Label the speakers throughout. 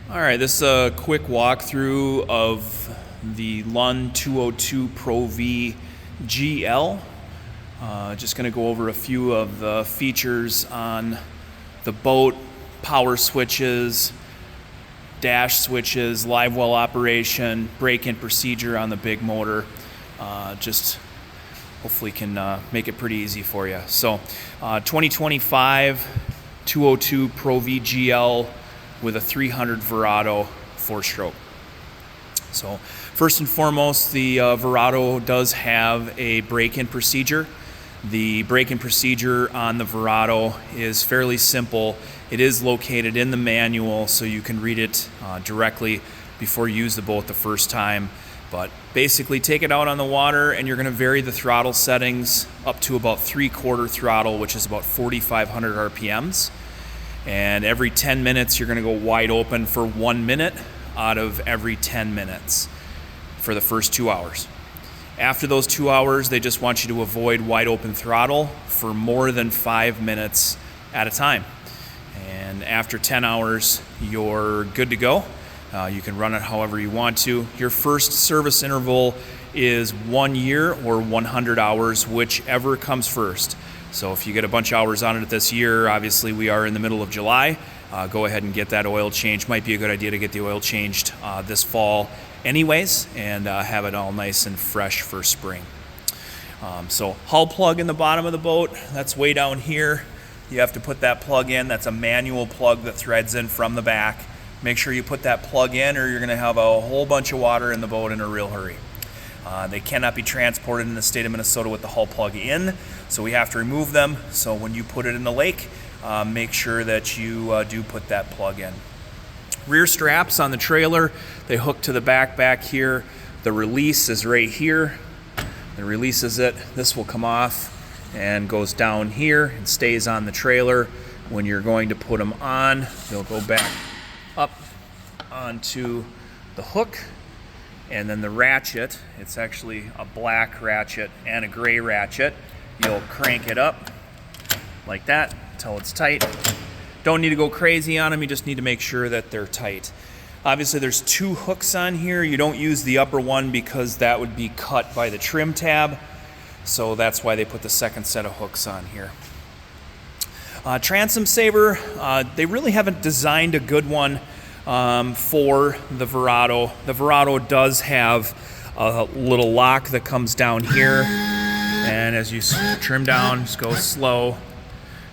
Speaker 1: All right, this is a quick walkthrough of the Lund 202 Pro V GL. Just going to go over a few of the features on the boat, power switches, dash switches, Livewell operation, break-in procedure on the big motor. Just hopefully can make it pretty easy for you. So 2025 202 Pro V GL with a 300 Verado 4-stroke. So first and foremost, the Verado does have a break-in procedure. The break-in procedure on the Verado is fairly simple. It is located in the manual, so you can read it directly before you use the boat the first time. But basically, take it out on the water and you're going to vary the throttle settings up to about 3/4 throttle, which is about 4,500 RPMs. And every 10 minutes, you're going to go wide open for 1 minute out of every 10 minutes for the first 2 hours. After those 2 hours, they just want you to avoid wide open throttle for more than 5 minutes at a time. And after 10 hours, you're good to go. You can run it however you want to. Your first service interval is 1 year or 100 hours, whichever comes first. So if you get a bunch of hours on it this year, obviously we are in the middle of July, go ahead and get that oil changed. Might be a good idea to get the oil changed this fall anyways, and have it all nice and fresh for spring. So hull plug in the bottom of the boat, that's way down here. You have to put that plug in. That's a manual plug that threads in from the back. Make sure you put that plug in or you're going to have a whole bunch of water in the boat in a real hurry. They cannot be transported in the state of Minnesota with the hull plug in, so we have to remove them. So when you put it in the lake, make sure that you do put that plug in. Rear straps on the trailer, they hook to the back here. The release is right here. The releases it. This will come off and goes down here and stays on the trailer. When you're going to put them on, they'll go back up onto the hook. And then the ratchet, it's actually a black ratchet and a gray ratchet. You'll crank it up like that until it's tight. Don't need to go crazy on them, you just need to make sure that they're tight. Obviously there's 2 hooks on here. You don't use the upper one because that would be cut by the trim tab. So that's why they put the second set of hooks on here. Transom saver, they really haven't designed a good one for the Verado. The Verado does have a little lock that comes down here, and as you trim down, just go slow.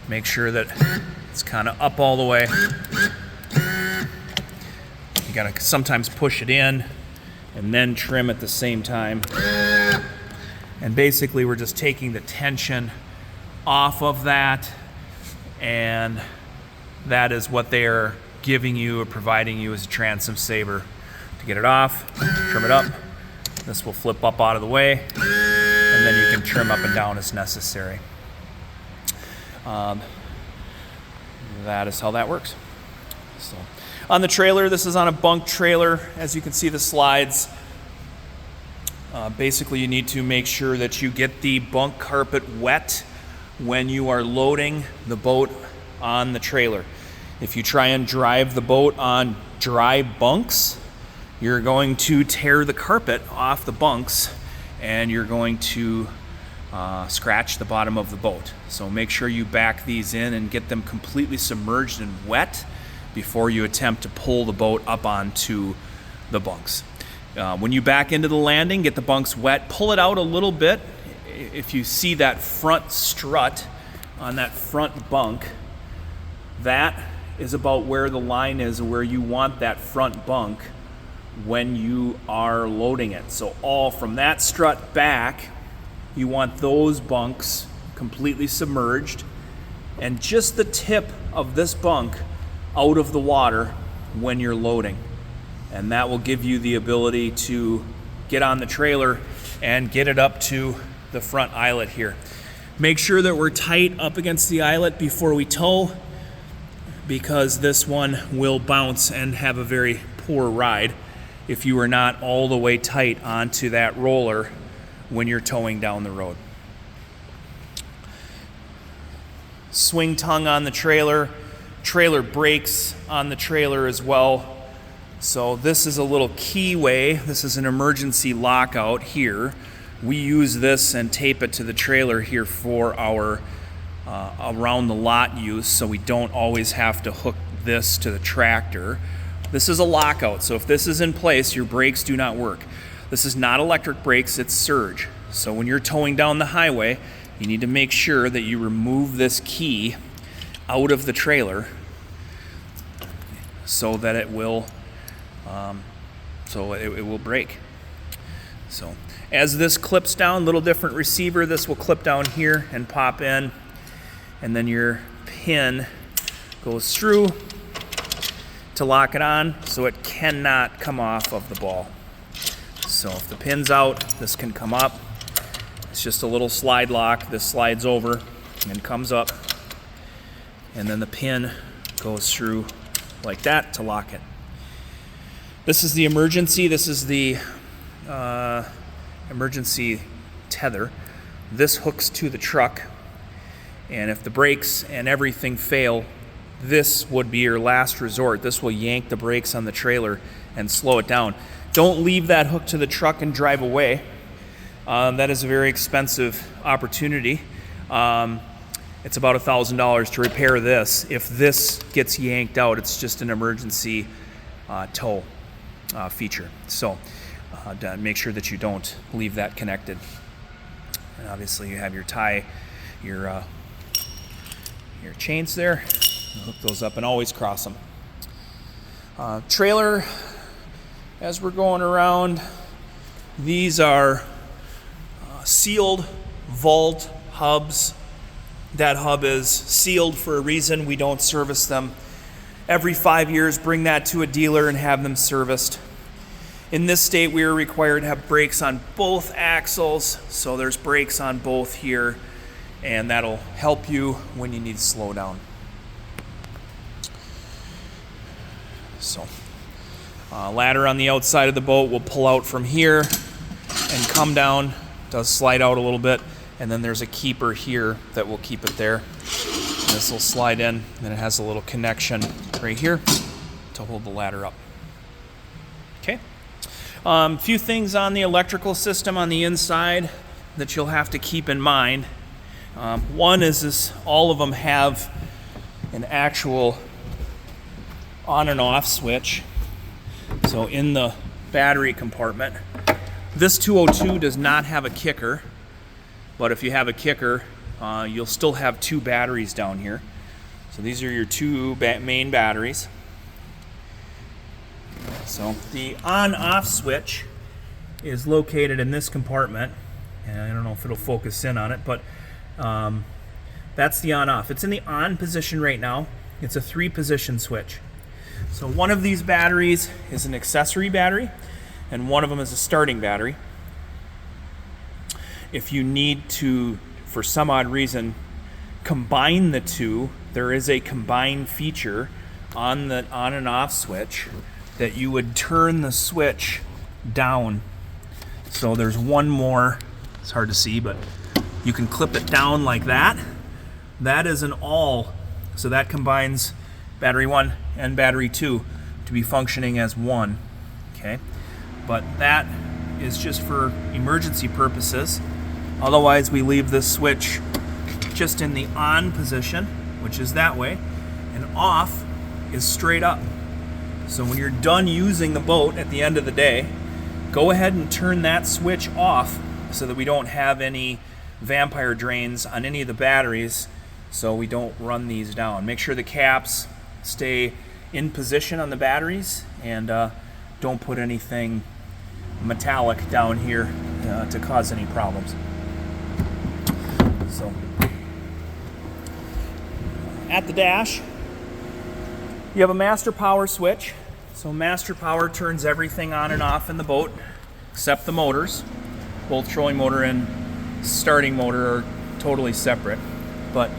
Speaker 1: Make sure that it's kind of up all the way. You gotta sometimes push it in and then trim at the same time. And basically we're just taking the tension off of that, and that is what they're giving you or providing you as a transom saver. To get it off, trim it up. This will flip up out of the way, and then you can trim up and down as necessary. That is how that works. So, on the trailer, this is on a bunk trailer. As you can see the slides, basically you need to make sure that you get the bunk carpet wet when you are loading the boat on the trailer. If you try and drive the boat on dry bunks, you're going to tear the carpet off the bunks and you're going to scratch the bottom of the boat. So make sure you back these in and get them completely submerged and wet before you attempt to pull the boat up onto the bunks. When you back into the landing, get the bunks wet, pull it out a little bit. If you see that front strut on that front bunk, that is about where the line is, where you want that front bunk when you are loading it. So all from that strut back, you want those bunks completely submerged, and just the tip of this bunk out of the water when you're loading. And that will give you the ability to get on the trailer and get it up to the front eyelet here. Make sure that we're tight up against the eyelet before we tow, because this one will bounce and have a very poor ride if you are not all the way tight onto that roller when you're towing down the road. Swing tongue on the trailer, trailer brakes on the trailer as well. So this is a little keyway. This is an emergency lockout here. We use this and tape it to the trailer here for our around the lot use, so we don't always have to hook this to the tractor. This is a lockout, so if this is in place, your brakes do not work. This is not electric brakes, it's surge. So when you're towing down the highway, you need to make sure that you remove this key out of the trailer so that it will it will brake. So as this clips down, little different receiver, this will clip down here and pop in, and then your pin goes through to lock it on so it cannot come off of the ball. So if the pin's out, this can come up. It's just a little slide lock. This slides over and comes up, and then the pin goes through like that to lock it. This is the emergency. This is the emergency tether. This hooks to the truck, and if the brakes and everything fail, this would be your last resort. This will yank the brakes on the trailer and slow it down. Don't leave that hook to the truck and drive away. That is a very expensive opportunity. It's about $1,000 to repair this. If this gets yanked out, it's just an emergency tow feature. So make sure that you don't leave that connected. And obviously you have your your chains there. Hook those up and always cross them. Trailer, as we're going around, these are sealed vault hubs. That hub is sealed for a reason. We don't service them. Every 5 years, bring that to a dealer and have them serviced. In this state, we are required to have brakes on both axles, so there's brakes on both here, and that'll help you when you need to slow down. So, ladder on the outside of the boat will pull out from here and come down. Does slide out a little bit, and then there's a keeper here that will keep it there. This will slide in, and it has a little connection right here to hold the ladder up. Okay. A few things on the electrical system on the inside that you'll have to keep in mind. One is this: all of them have an actual on and off switch. So in the battery compartment, this 202 does not have a kicker, but if you have a kicker, you'll still have two batteries down here. So these are your two main batteries. So the on-off switch is located in this compartment, and I don't know if it'll focus in on it, but that's the on-off. It's in the on position right now. It's a 3-position switch. So one of these batteries is an accessory battery, and one of them is a starting battery. If you need to, for some odd reason, combine the two, there is a combine feature on the on and off switch that you would turn the switch down. So there's one more, it's hard to see, but you can clip it down like that. That is an all, so that combines battery 1 and battery 2 to be functioning as one. Okay, but that is just for emergency purposes. Otherwise, we leave this switch just in the on position, which is that way, and off is straight up. So when you're done using the boat at the end of the day, go ahead and turn that switch off so that we don't have any vampire drains on any of the batteries, so we don't run these down. Make sure the caps stay in position on the batteries, and don't put anything metallic down here to cause any problems. So at the dash, you have a master power switch. So master power turns everything on and off in the boat except the motors. Both trolling motor and starting motor are totally separate, but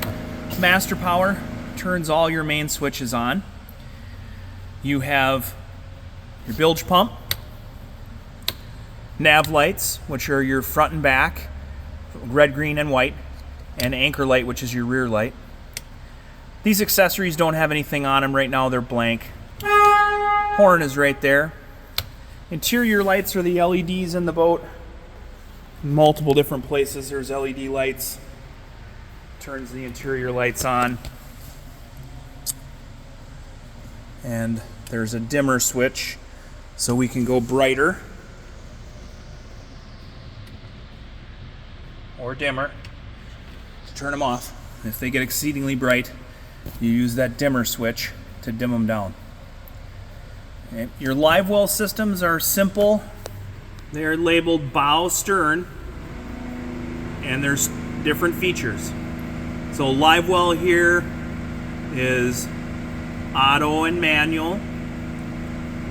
Speaker 1: master power turns all your main switches on. You have your bilge pump, nav lights, which are your front and back, red, green, and white, and anchor light, which is your rear light. These accessories don't have anything on them right now, they're blank. Horn is right there. Interior lights are the LEDs in the boat. Multiple different places there's LED lights. Turns the interior lights on. And there's a dimmer switch so we can go brighter or dimmer. Turn them off. If they get exceedingly bright, you use that dimmer switch to dim them down. Okay. Your Livewell systems are simple. They're labeled bow, stern, and there's different features. So Livewell here is auto and manual.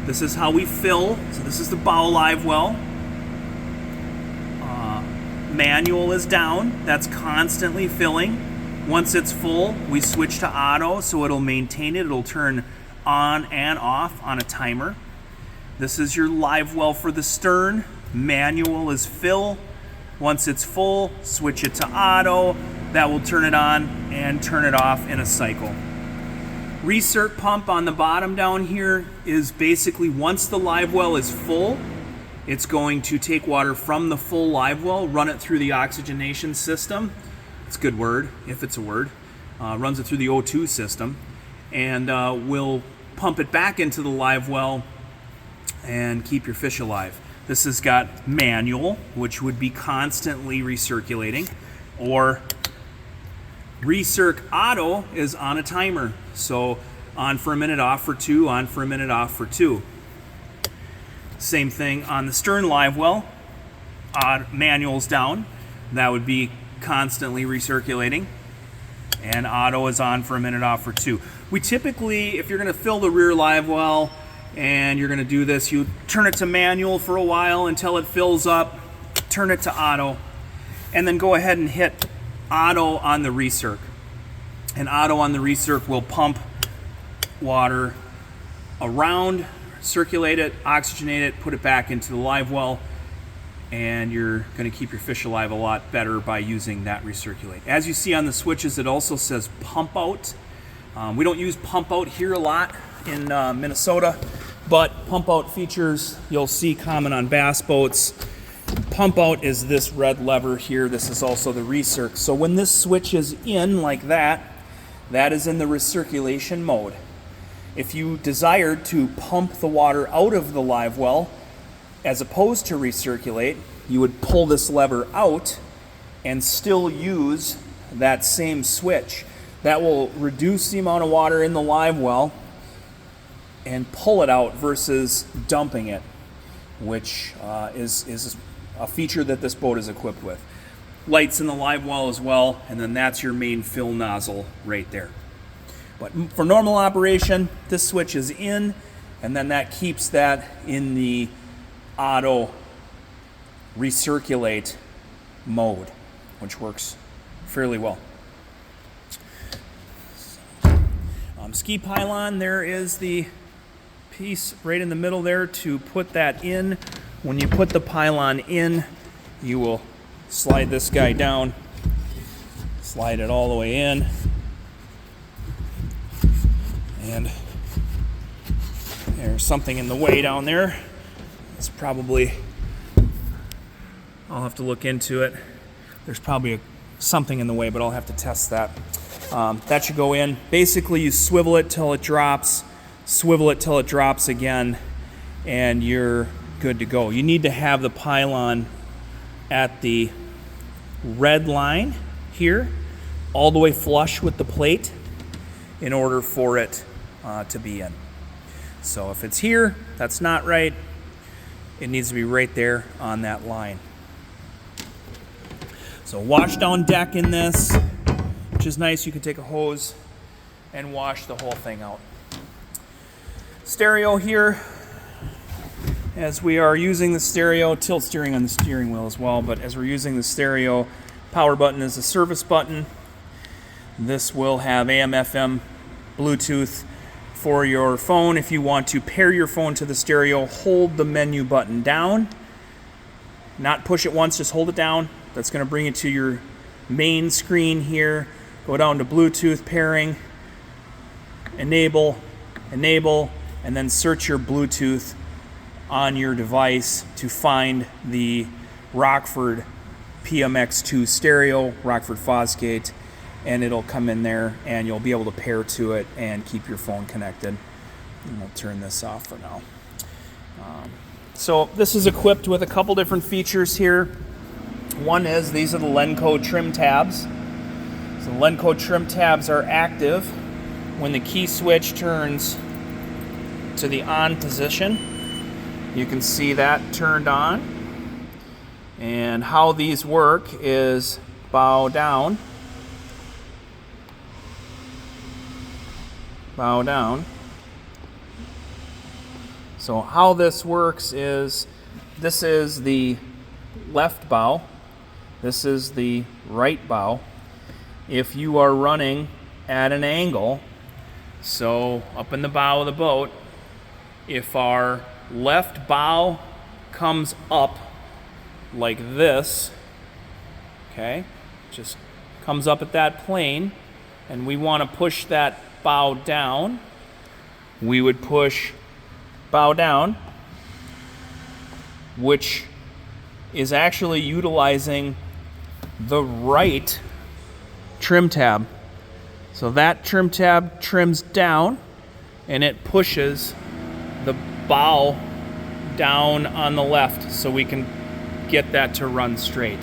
Speaker 1: This is how we fill. So this is the bow Livewell. Manual is down. That's constantly filling. Once it's full, we switch to auto, so it'll maintain it. It'll turn on and off on a timer. This is your Livewell for the stern. Manual is fill. Once it's full, switch it to auto. That will turn it on and turn it off in a cycle. Recirc pump on the bottom down here is basically once the Livewell is full, it's going to take water from the full Livewell, run it through the oxygenation system. It's a good word, if it's a word. Runs it through the O2 system, and will pump it back into the Livewell and keep your fish alive. This has got manual, which would be constantly recirculating, or Recirc Auto is on a timer. So on for a minute, off for 2, on for a minute, off for 2. Same thing on the stern Livewell. Manual's down. That would be constantly recirculating. And auto is on for a minute, off for 2. We typically, if you're going to fill the rear Livewell and you're going to do this, you turn it to manual for a while until it fills up, turn it to auto, and then go ahead and hit auto on the recirc. And auto on the recirc will pump water around, circulate it, oxygenate it, put it back into the Livewell, and you're going to keep your fish alive a lot better by using that recirculate. As you see on the switches, it also says pump out. We don't use pump out here a lot in Minnesota, but pump out features you'll see common on bass boats. Pump out is this red lever here. This is also the recirc. So when this switch is in like that, that is in the recirculation mode. If you desired to pump the water out of the Livewell as opposed to recirculate, you would pull this lever out and still use that same switch. That will reduce the amount of water in the Livewell and pull it out versus dumping it, which is a feature that this boat is equipped with. Lights in the Livewell as well, and then that's your main fill nozzle right there. But for normal operation, this switch is in, and then that keeps that in the auto recirculate mode, which works fairly well. Ski pylon, there is the piece right in the middle there to put that in. When you put the pylon in, you will slide this guy down, slide it all the way in, and there's something in the way down there. It's probably, I'll have to look into it. There's probably something in the way, but I'll have to test that. That should go in. Basically, you swivel it till it drops, swivel it till it drops again, and you're good to go. You need to have the pylon at the red line here, all the way flush with the plate in order for it to be in. So if it's here, that's not right. It needs to be right there on that line. So wash down deck in this, which is nice. You can take a hose and wash the whole thing out. Stereo here, as we are using the stereo, tilt steering on the steering wheel as well, but as we're using the stereo, power button is the service button. This will have AM, FM, Bluetooth for your phone. If you want to pair your phone to the stereo, hold the menu button down. Not push it once, just hold it down. That's going to bring it to your main screen here. Go down to Bluetooth pairing, enable, and then search your Bluetooth on your device to find the Rockford PMX2 stereo, Rockford Fosgate, and it'll come in there and you'll be able to pair to it and keep your phone connected. And we'll turn this off for now. So this is equipped with a couple different features here. One is these are the Lenco trim tabs. So the Lenco trim tabs are active when the key switch turns to the on position. You can see that turned on. And how these work is bow down, bow down. So how this works is, this is the left bow, this is the right bow. If you are running at an angle, so up in the bow of the boat, if our left bow comes up like this, okay, just comes up at that plane, and we want to push that bow down, we would push bow down, which is actually utilizing the right trim tab. So that trim tab trims down and it pushes the bow down on the left so we can get that to run straight.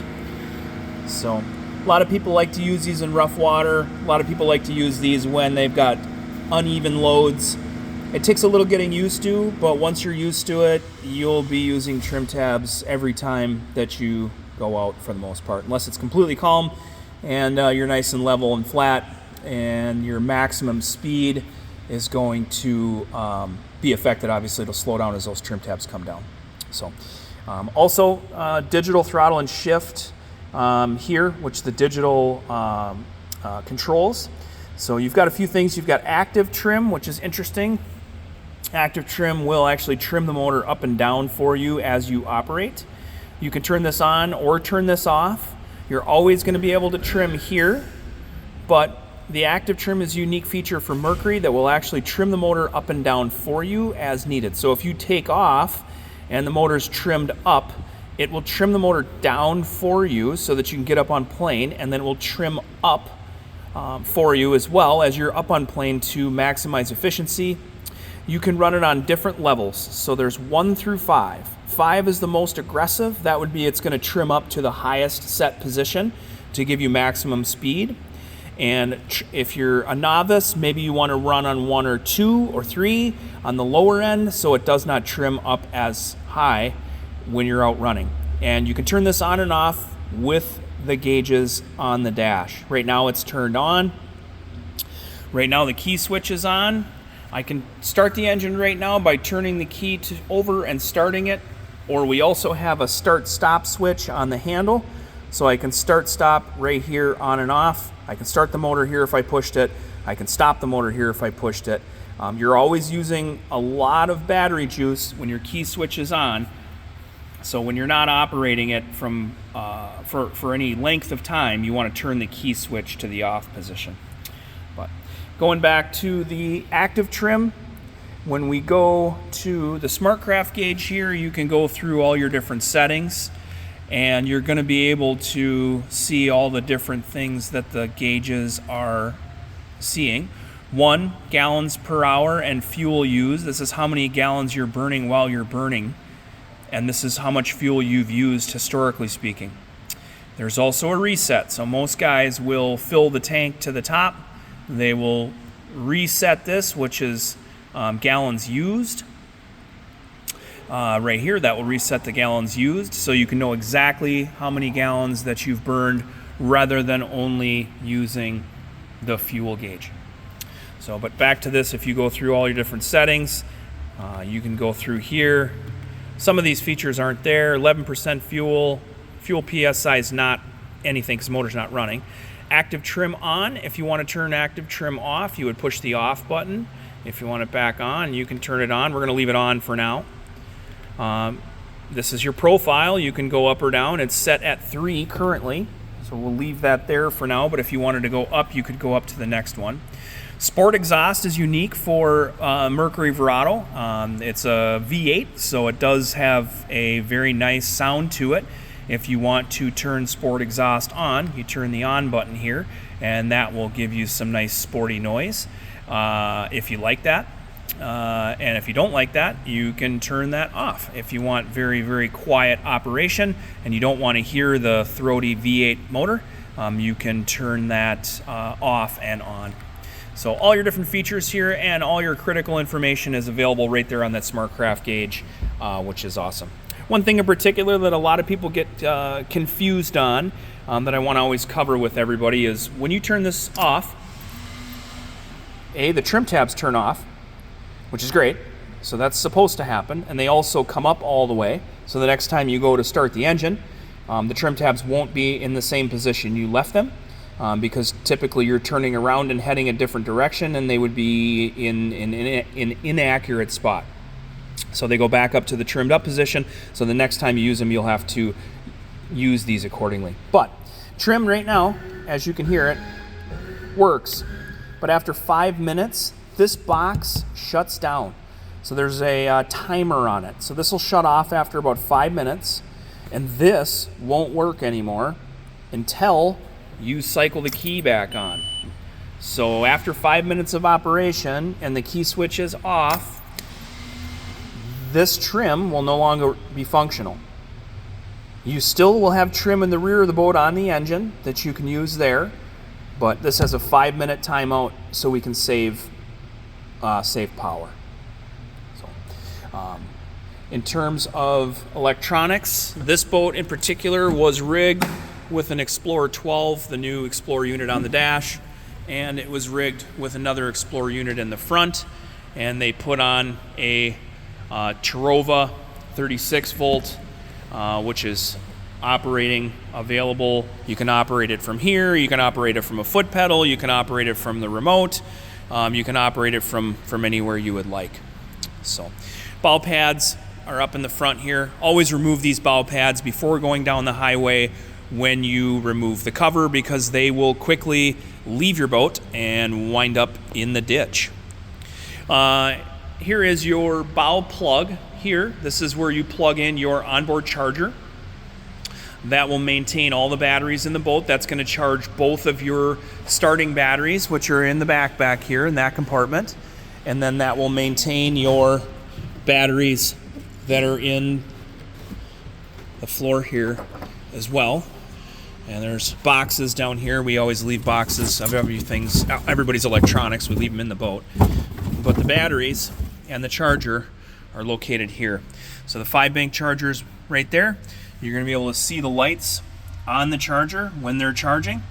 Speaker 1: So a lot of people like to use these in rough water. A lot of people like to use these when they've got uneven loads. It takes a little getting used to, but once you're used to it, you'll be using trim tabs every time that you go out for the most part, unless it's completely calm and you're nice and level and flat, and your maximum speed is going to be affected. Obviously, it'll slow down as those trim tabs come down. So also digital throttle and shift here, which the digital controls. So you've got a few things. You've got active trim, which is interesting. Active trim will actually trim the motor up and down for you as you operate. You can turn this on or turn this off. You're always going to be able to trim here, but the active trim is a unique feature for Mercury that will actually trim the motor up and down for you as needed. So if you take off and the motor's trimmed up, it will trim the motor down for you so that you can get up on plane, and then it will trim up for you as well as you're up on plane to maximize efficiency. You can run it on different levels. So there's 1 through 5. 5 is the most aggressive. That would be it's going to trim up to the highest set position to give you maximum speed. And if you're a novice, maybe you want to run on 1 or 2 or 3 on the lower end so it does not trim up as high when you're out running. And you can turn this on and off with the gauges on the dash. Right now it's turned on. Right now the key switch is on. I can start the engine right now by turning the key over and starting it, or we also have a start-stop switch on the handle, so I can start-stop right here on and off. I can start the motor here if I pushed it. I can stop the motor here if I pushed it. You're always using a lot of battery juice when your key switch is on, so when you're not operating it from for any length of time, you want to turn the key switch to the off position. But going back to the active trim, when we go to the Smartcraft gauge here, you can go through all your different settings, and you're going to be able to see all the different things that the gauges are seeing. 1, gallons per hour and fuel used. This is how many gallons you're burning while you're burning, and this is how much fuel you've used historically speaking. There's also a reset. So most guys will fill the tank to the top. They will reset this, which is gallons used. Right here, that will reset the gallons used, so you can know exactly how many gallons that you've burned rather than only using the fuel gauge. So, but back to this, if you go through all your different settings, you can go through here. Some of these features aren't there. 11% fuel PSI is not anything because the motor's not running. Active trim on. If you want to turn active trim off, you would push the off button. If you want it back on, you can turn it on. We're going to leave it on for now. This is your profile. You can go up or down. It's set at 3 currently, so we'll leave that there for now, but if you wanted to go up, you could go up to the next one. Sport exhaust is unique for Mercury Verado. It's a V8, so it does have a very nice sound to it. If you want to turn sport exhaust on, you turn the on button here, and that will give you some nice sporty noise if you like that. And if you don't like that, you can turn that off. If you want very, very quiet operation and you don't want to hear the throaty V8 motor, you can turn that off and on. So all your different features here and all your critical information is available right there on that Smartcraft gauge, which is awesome. One thing in particular that a lot of people get confused on that I want to always cover with everybody is when you turn this off, the trim tabs turn off, which is great. So that's supposed to happen. And they also come up all the way. So the next time you go to start the engine, the trim tabs won't be in the same position you left them. Because typically you're turning around and heading a different direction, and they would be in an inaccurate spot. So they go back up to the trimmed up position, so the next time you use them, you'll have to use these accordingly. But trim right now, as you can hear it, works. But after 5 minutes, this box shuts down. So there's a timer on it. So this will shut off after about 5 minutes, and this won't work anymore until you cycle the key back on. So after 5 minutes of operation and the key switch is off, this trim will no longer be functional. You still will have trim in the rear of the boat on the engine that you can use there, but this has a 5-minute timeout so we can save power. So, in terms of electronics, this boat in particular was rigged with an Explorer 12, the new Explorer unit on the dash, and it was rigged with another Explorer unit in the front, and they put on a Terova 36 volt, which is operating available. You can operate it from here, you can operate it from a foot pedal, you can operate it from the remote, you can operate it from anywhere you would like. So, bow pads are up in the front here. Always remove these bow pads before going down the highway when you remove the cover, because they will quickly leave your boat and wind up in the ditch. Here is your bow plug here. This is where you plug in your onboard charger. That will maintain all the batteries in the boat. That's going to charge both of your starting batteries, which are in the back here in that compartment. And then that will maintain your batteries that are in the floor here as well. And there's boxes down here. We always leave boxes of everybody's electronics. We leave them in the boat. But the batteries and the charger are located here. So the 5-bank charger's right there. You're going to be able to see the lights on the charger when they're charging.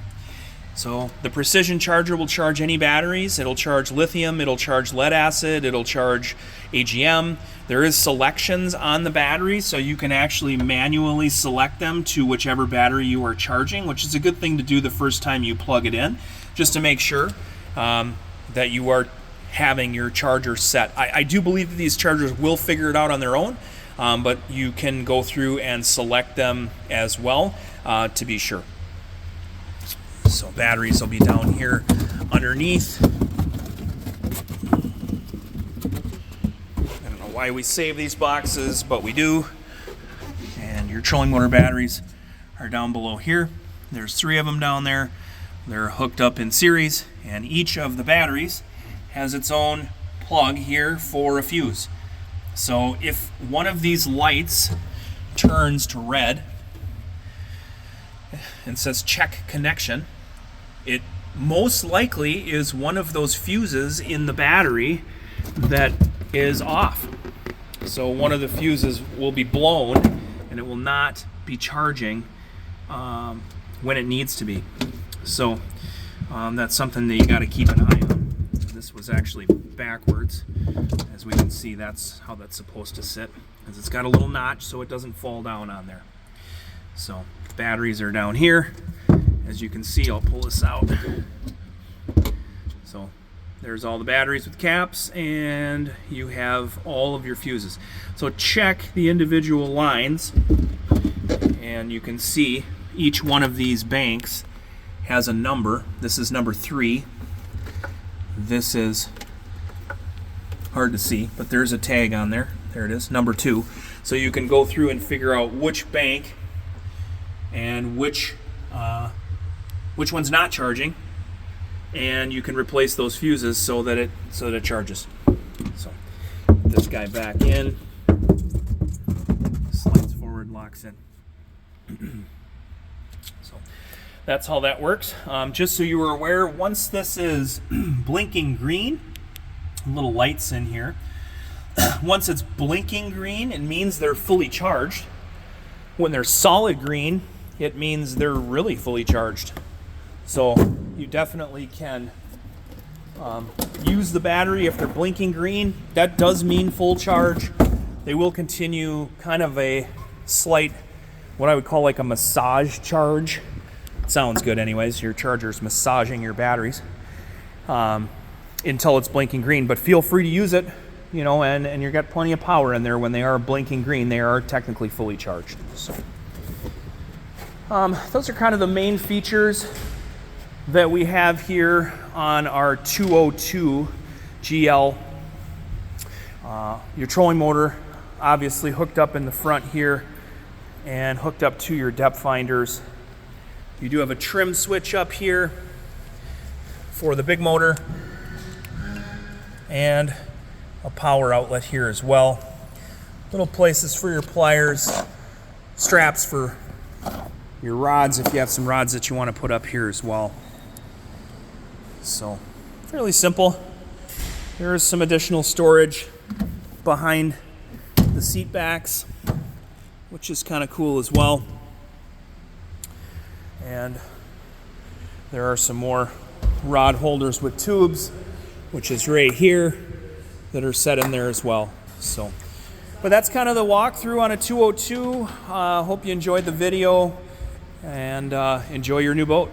Speaker 1: So the precision charger will charge any batteries. It'll charge lithium, it'll charge lead acid, it'll charge AGM. There is selections on the batteries, so you can actually manually select them to whichever battery you are charging, which is a good thing to do the first time you plug it in, just to make sure that you are having your charger set. I do believe that these chargers will figure it out on their own, but you can go through and select them as well to be sure. So batteries will be down here underneath. I don't know why we save these boxes, but we do. And your trolling motor batteries are down below here. There's 3 of them down there. They're hooked up in series, and each of the batteries has its own plug here for a fuse. So if one of these lights turns to red and says check connection, it most likely is one of those fuses in the battery that is off. So one of the fuses will be blown and it will not be charging when it needs to be. So that's something that you got to keep an eye on. This was actually backwards. As we can see, that's how that's supposed to sit, because it's got a little notch so it doesn't fall down on there. So batteries are down here. As you can see, I'll pull this out. So there's all the batteries with caps, and you have all of your fuses. So check the individual lines, and you can see each one of these banks has a number. This is number 3. This is hard to see, but there's a tag on there. There it is, number 2. So you can go through and figure out which bank and which one's not charging, and you can replace those fuses so that it charges. So put this guy back in, slides forward, locks in. So that's how that works. Just so you were aware, once this is blinking green, little lights in here. Once it's blinking green, it means they're fully charged. When they're solid green, it means they're really fully charged. So you definitely can use the battery if they're blinking green. That does mean full charge. They will continue kind of a slight, what I would call like a massage charge. Sounds good anyways. Your charger's massaging your batteries until it's blinking green. But feel free to use it, you know, and you've got plenty of power in there. When they are blinking green, they are technically fully charged. So those are kind of the main features that we have here on our 202 GL. Your trolling motor obviously hooked up in the front here and hooked up to your depth finders. You do have a trim switch up here for the big motor and a power outlet here as well. Little places for your pliers, straps for your rods if you have some rods that you want to put up here as well. So fairly simple. There is some additional storage behind the seat backs, which is kind of cool as well. And there are some more rod holders with tubes, which is right here, that are set in there as well. So, but that's kind of the walkthrough on a 202. Hope you enjoyed the video and enjoy your new boat.